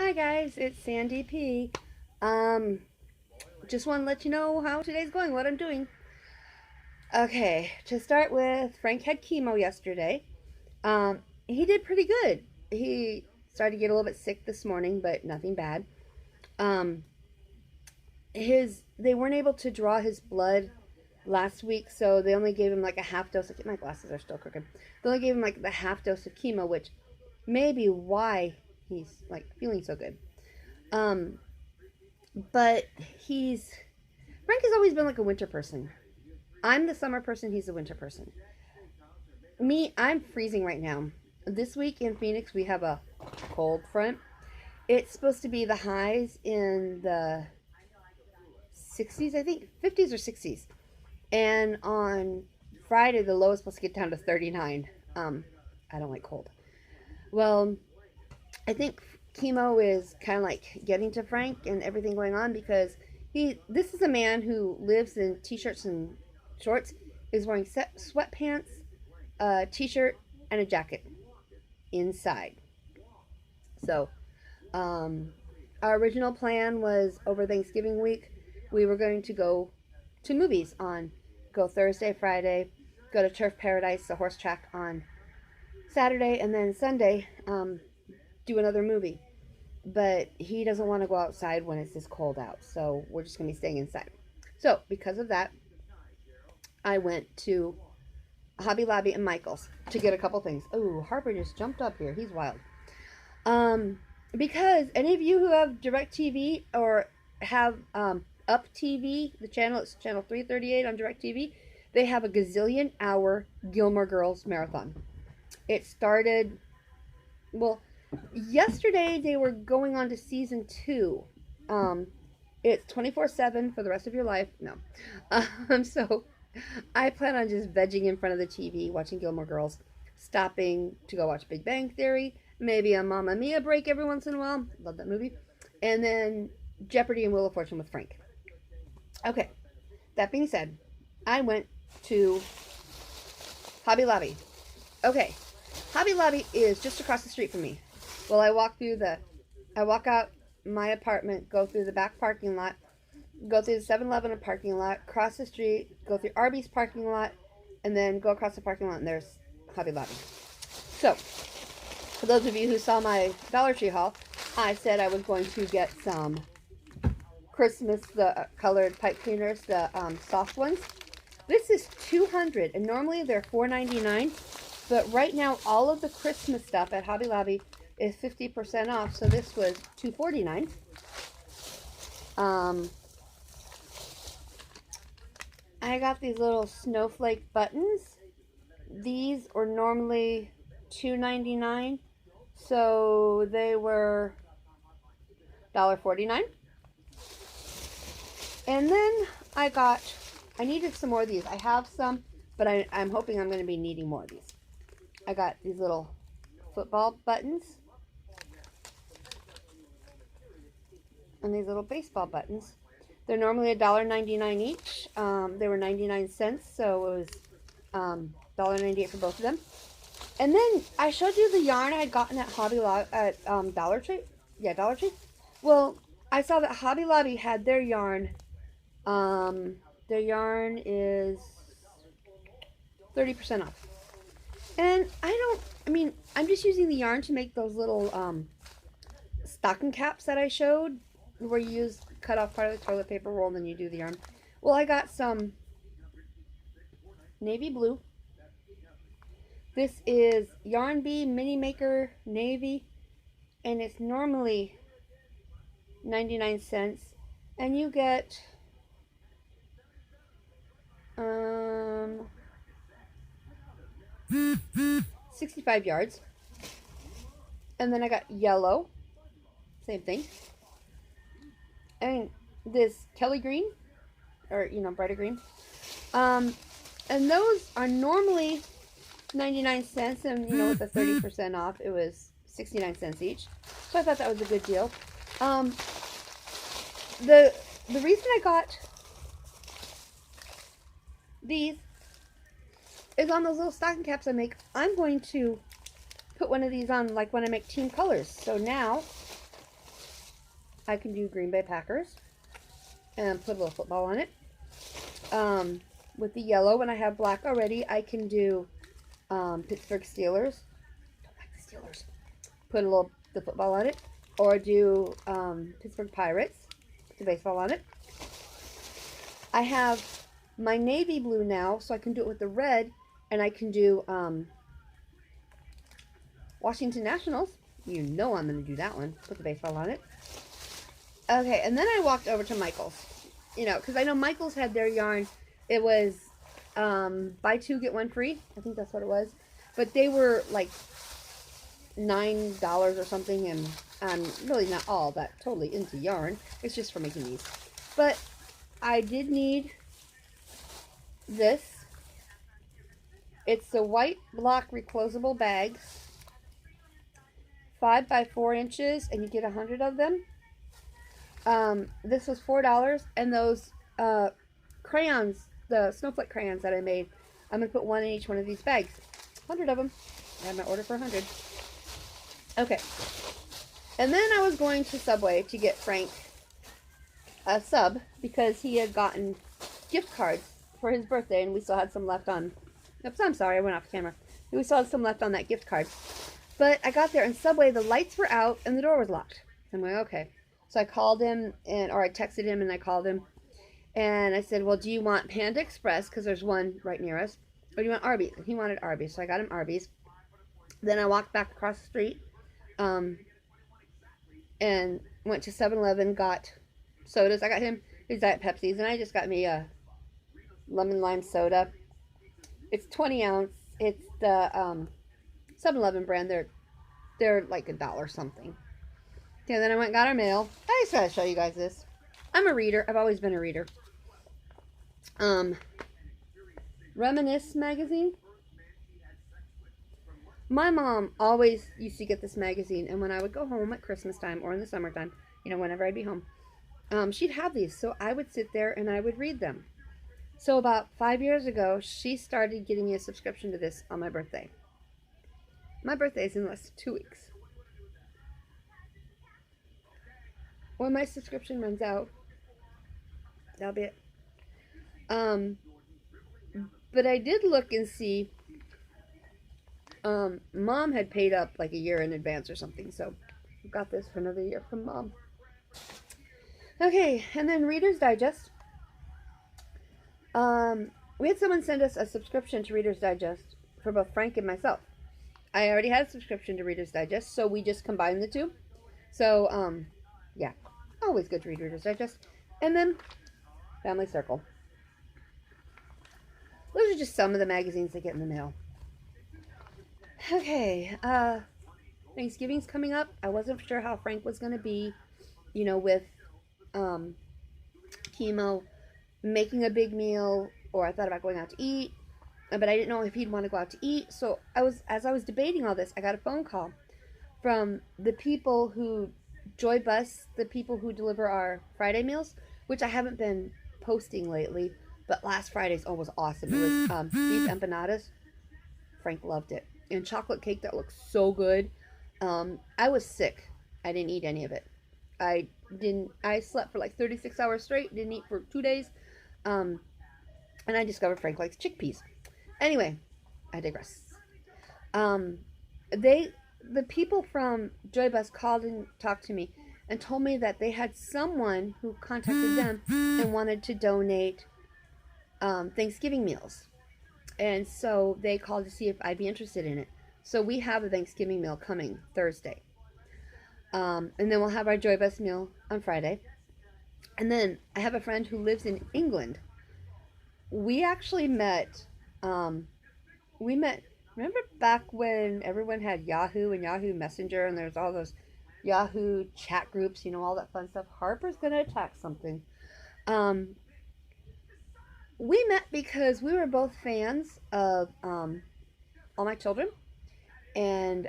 Hi guys, it's Sandy P. Um, just want to let you know how today's going, what I'm doing. Okay, to start with, Frank had chemo yesterday. He did pretty good. He started to get a little bit sick this morning, but nothing bad. Um, his they weren't able to draw his blood last week, so they only gave him like a half dose. My glasses are still crooked. They only gave him like the half dose of chemo, which may be why he's like feeling so good. Um, but he's Frank has always been like a winter person. I'm the summer person, he's the winter person. Me, I'm freezing right now. This week in Phoenix, we have a cold front. It's supposed to be the highs in the 60s, I think, 50s or 60s. And on Friday, the low is supposed to get down to 39. I don't like cold. Well, I think chemo is kind of like getting to Frank and everything going on because this is a man who lives in t-shirts and shorts, is wearing sweatpants, a t-shirt, and a jacket inside. So, um, our original plan was over Thanksgiving week, we were going to go to movies go Thursday, Friday, go to Turf Paradise, the horse track on Saturday, and then Sunday, do another movie. But he doesn't want to go outside when it's this cold out, so we're just going to be staying inside. So, because of that, I went to Hobby Lobby and Michael's to get a couple things. Oh, Harper just jumped up here. He's wild. Because any of you who have DirecTV or have Up TV, the channel, it's channel 338 on DirecTV, they have a gazillion hour Gilmore Girls marathon. It started, well, yesterday they were going on to season 2. It's 24/7 for the rest of your life. No. So I plan on just vegging in front of the TV, watching Gilmore Girls, stopping to go watch Big Bang Theory, maybe a Mamma Mia break every once in a while. Love that movie. And then Jeopardy and Wheel of Fortune with Frank. Okay, that being said, I went to Hobby Lobby. Okay, Hobby Lobby is just across the street from me. Well, I walk out my apartment, go through the back parking lot, go through the 7-Eleven parking lot, cross the street, go through Arby's parking lot, and then go across the parking lot, and there's Hobby Lobby. So, for those of you who saw my Dollar Tree haul, I said I was going to get some Christmas, the colored pipe cleaners, the soft ones. This is 200, and normally they're $4.99, but right now all of the Christmas stuff at Hobby Lobby is 50% off, so this was $2.49. I got these little snowflake buttons. These are normally $2.99, so they were $1.49. And then I needed some more of these. I have some, but I'm hoping I'm going to be needing more of these. I got these little football buttons and these little baseball buttons. They're normally $1.99 each. They were 99 cents, so it was $1.98 for both of them. And then I showed you the yarn I had gotten at Dollar Tree. Yeah, Dollar Tree. Well, I saw that Hobby Lobby had their yarn. Their yarn is 30% off. And I'm just using the yarn to make those little stocking caps that I showed, where you cut off part of the toilet paper roll and then you do the yarn. Well, I got some navy blue. This is Yarn Bee Mini Maker Navy, and it's normally 99 cents, and you get 65 yards. And then I got yellow, same thing. And this Kelly green, or brighter green. And those are normally 99 cents, and with the 30% off, it was 69 cents each. So I thought that was a good deal. The reason I got these is on those little stocking caps I make. I'm going to put one of these on like when I make team colors. So now I can do Green Bay Packers and put a little football on it. With the yellow, when I have black already, I can do Pittsburgh Steelers. Don't like the Steelers. Put the football on it. Or do Pittsburgh Pirates. Put the baseball on it. I have my navy blue now, so I can do it with the red. And I can do Washington Nationals. You know I'm going to do that one. Put the baseball on it. Okay, and then I walked over to Michael's. You know, because I know Michael's had their yarn. It was buy two, get one free. I think that's what it was. But they were like $9 or something. And I'm really not all that totally into yarn. It's just for making these. But I did need this. It's the white block reclosable bags. 5 by 4 inches. And you get 100 of them. This was $4, and those crayons, the snowflake crayons that I made, I'm going to put one in each one of these bags. 100 of them. I have my order for 100. Okay. And then I was going to Subway to get Frank a sub, because he had gotten gift cards for his birthday, and we still had some left on. Oops, I'm sorry, I went off camera. We still had some left on that gift card. But I got there, and Subway, the lights were out, and the door was locked. I'm like, okay. So I called him, or I texted him, and I called him. And I said, well, do you want Panda Express, because there's one right near us, or do you want Arby's? And he wanted Arby's, so I got him Arby's. Then I walked back across the street, and went to 7-Eleven, got sodas. I got him his Diet Pepsis, and I just got me a lemon lime soda. It's 20 ounce. It's the 7-Eleven brand. They're like $1 something. Yeah, then I went and got our mail. I just gotta show you guys this. I'm a reader. I've always been a reader. Reminisce magazine. My mom always used to get this magazine, and when I would go home at Christmas time or in the summertime, you know, whenever I'd be home, she'd have these. So I would sit there and I would read them. So about 5 years ago, she started getting me a subscription to this on my birthday. My birthday is in less than 2 weeks. When my subscription runs out, that'll be it. But I did look and see, Mom had paid up like a year in advance or something, so I got this for another year from Mom. Okay, and then Reader's Digest. We had someone send us a subscription to Reader's Digest for both Frank and myself. I already had a subscription to Reader's Digest, so we just combined the two. So, yeah. Always good to read Reader's Digest. And then Family Circle. Those are just some of the magazines I get in the mail. Okay, Thanksgiving's coming up. I wasn't sure how Frank was going to be, you know, with chemo, making a big meal, or I thought about going out to eat, but I didn't know if he'd want to go out to eat. So as I was debating all this, I got a phone call from the people who Joy Bus, the people who deliver our Friday meals, which I haven't been posting lately, but last Friday's was awesome. It was beef empanadas. Frank loved it. And chocolate cake that looks so good. I was sick. I didn't eat any of it. I slept for like 36 hours straight, didn't eat for 2 days. And I discovered Frank likes chickpeas. Anyway, I digress. The people from Joy Bus called and talked to me and told me that they had someone who contacted them and wanted to donate Thanksgiving meals. And so they called to see if I'd be interested in it. So we have a Thanksgiving meal coming Thursday. And then we'll have our Joy Bus meal on Friday. And then I have a friend who lives in England. We actually met, remember back when everyone had Yahoo and Yahoo Messenger, and there's all those Yahoo chat groups, you know, all that fun stuff. Harper's going to attack something. We met because we were both fans of All My Children, and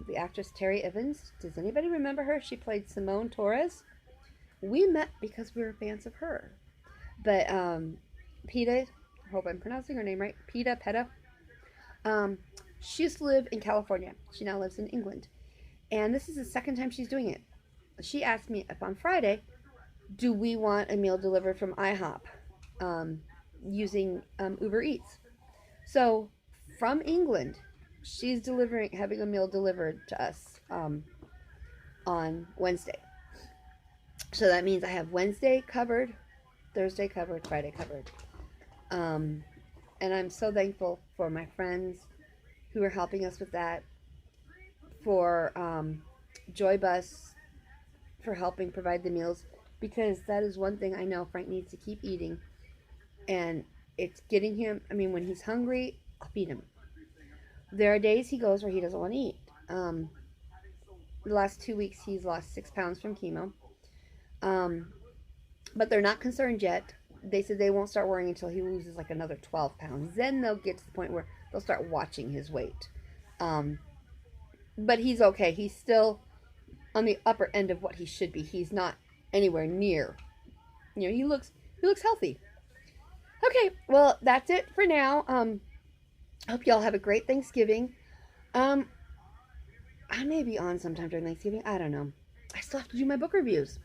the actress Terry Evans. Does anybody remember her? She played Simone Torres. We met because we were fans of her. But Peta, I hope I'm pronouncing her name right, Peta, she used to live in California. She now lives in England. And this is the second time she's doing it. she asked me if on Friday, do we want a meal delivered from IHOP um, using Uber Eats? So from England, she's having a meal delivered to us on Wednesday. So that means I have Wednesday covered, Thursday covered, Friday covered. Um, and I'm so thankful for my friends who are helping us with that, for Joy Bus for helping provide the meals, because that is one thing I know Frank needs to keep eating, and it's getting him. I mean, when he's hungry, I'll feed him. There are days he goes where he doesn't want to eat. The last 2 weeks, he's lost 6 pounds from chemo. Um, but they're not concerned yet. They said they won't start worrying until he loses like another 12 pounds. Then they'll get to the point where they'll start watching his weight. Um, but he's okay. He's still on the upper end of what he should be. He's not anywhere near. He looks healthy. Okay, well, that's it for now. Hope y'all have a great Thanksgiving. I may be on sometime during Thanksgiving. I don't know. I still have to do my book reviews.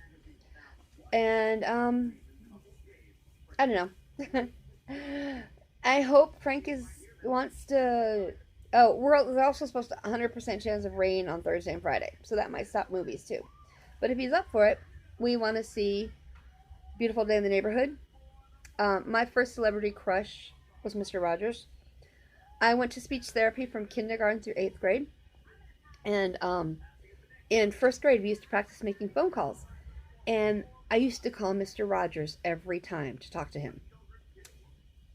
And I don't know. I hope Frank wants to. Oh, we're also supposed to 100% chance of rain on Thursday and Friday, so that might stop movies too. But if he's up for it, we want to see Beautiful Day in the Neighborhood. My first celebrity crush was Mr. Rogers. I went to speech therapy from kindergarten through 8th grade, and in 1st grade we used to practice making phone calls, and I used to call Mr. Rogers every time to talk to him.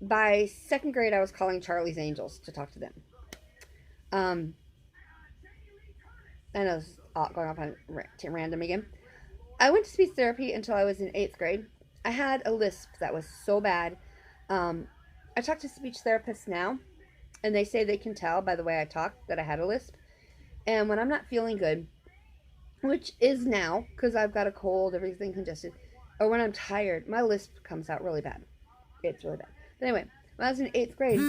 By 2nd grade, I was calling Charlie's Angels to talk to them. I know this is going off on random again. I went to speech therapy until I was in 8th grade. I had a lisp that was so bad. I talk to speech therapists now, and they say they can tell by the way I talk that I had a lisp. And when I'm not feeling good, which is now because I've got a cold, everything congested, or when I'm tired, my lisp comes out really bad. It's really bad. But anyway, when I was in 8th grade,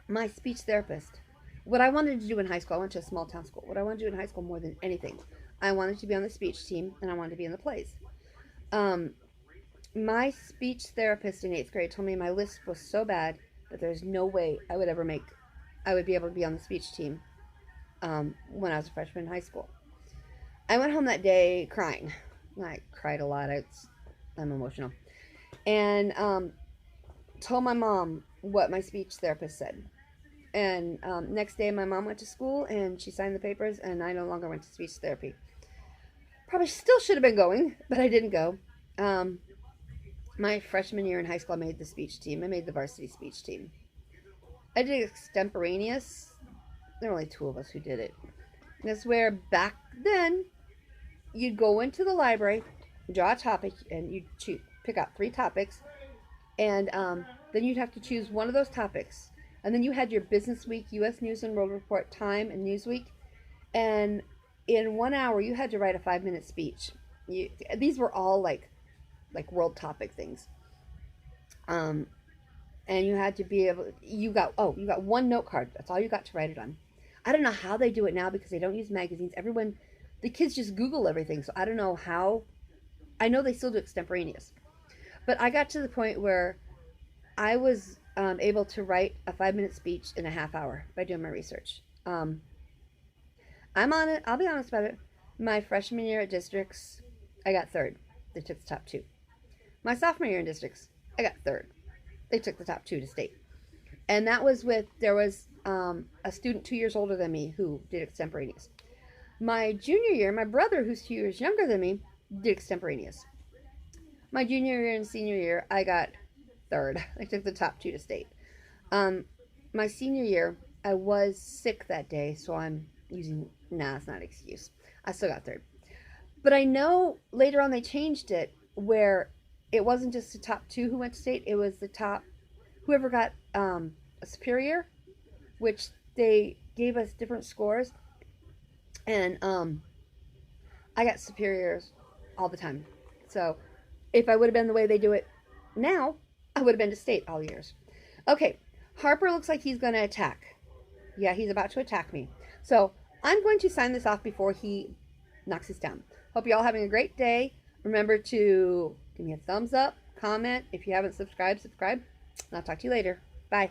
my speech therapist, what I wanted to do in high school, I went to a small town school. What I wanted to do in high school more than anything, I wanted to be on the speech team, and I wanted to be in the plays. My speech therapist in 8th grade told me my lisp was so bad that there's no way I would be able to be on the speech team when I was a freshman in high school. I went home that day crying. I cried a lot. I'm emotional. And told my mom what my speech therapist said. And next day my mom went to school and she signed the papers, and I no longer went to speech therapy. Probably still should have been going, but I didn't go. My freshman year in high school, I made the speech team. I made the varsity speech team. I did extemporaneous. There were only 2 of us who did it. That's where back then you'd go into the library, draw a topic, and you'd pick out 3 topics, and then you'd have to choose one of those topics. And then you had your Business Week, U.S. News and World Report, Time, and Newsweek. And in 1 hour, you had to write a 5-minute speech. These were all like world topic things. And you had to be able. You got 1 note card. That's all you got to write it on. I don't know how they do it now because they don't use magazines. The kids just Google everything. So I don't know how. I know they still do extemporaneous, but I got to the point where I was able to write a 5-minute speech in a half hour by doing my research. I'm on it. I'll be honest about it. My freshman year at districts, I got 3rd. They took the top 2. My sophomore year in districts, I got 3rd. They took the top 2 to state. And that was there was a student 2 years older than me who did extemporaneous. My junior year, my brother, who's 2 years younger than me, did extemporaneous. My junior year and senior year, I got 3rd. I took the top 2 to state. My senior year, I was sick that day, so I'm using, it's not an excuse. I still got 3rd. But I know later on they changed it where it wasn't just the top 2 who went to state, it was the top, whoever got a superior, which they gave us different scores. And I got superiors all the time. So if I would have been the way they do it now, I would have been to state all years. Okay, Harper looks like he's going to attack. Yeah, he's about to attack me. So I'm going to sign this off before he knocks us down. Hope you're all having a great day. Remember to give me a thumbs up, comment. If you haven't subscribed, subscribe. And I'll talk to you later. Bye.